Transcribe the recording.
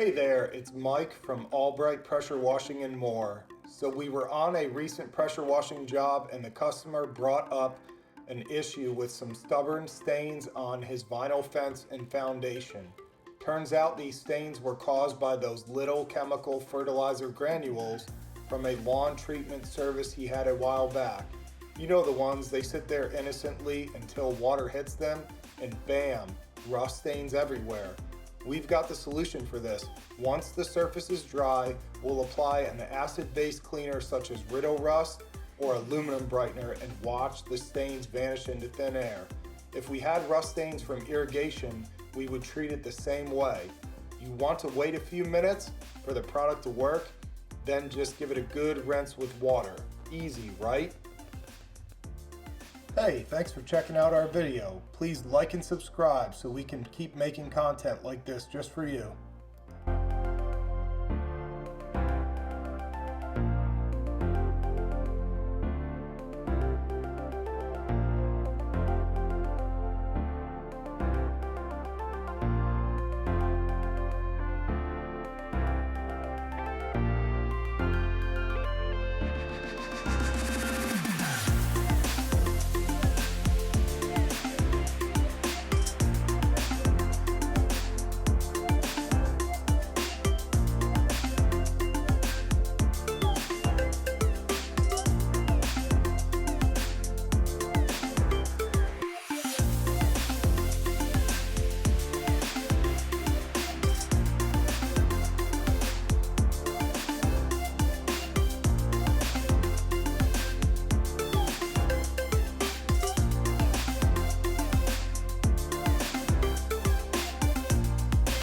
Hey there, it's Mike from Albright Pressure Washing and More. So we were on a recent pressure washing job and the customer brought up an issue with some stubborn stains on his vinyl fence and foundation. Turns out these stains were caused by those little chemical fertilizer granules from a lawn treatment service he had a while back. You know the ones, they sit there innocently until water hits them and bam, rust stains everywhere. We've got the solution for this. Once the surface is dry, we'll apply an acid-based cleaner such as Riddle Rust or aluminum brightener and watch the stains vanish into thin air. If we had rust stains from irrigation, we would treat it the same way. You want to wait a few minutes for the product to work, then just give it a good rinse with water. Easy, right? Hey, thanks for checking out our video. Please like and subscribe so we can keep making content like this just for you.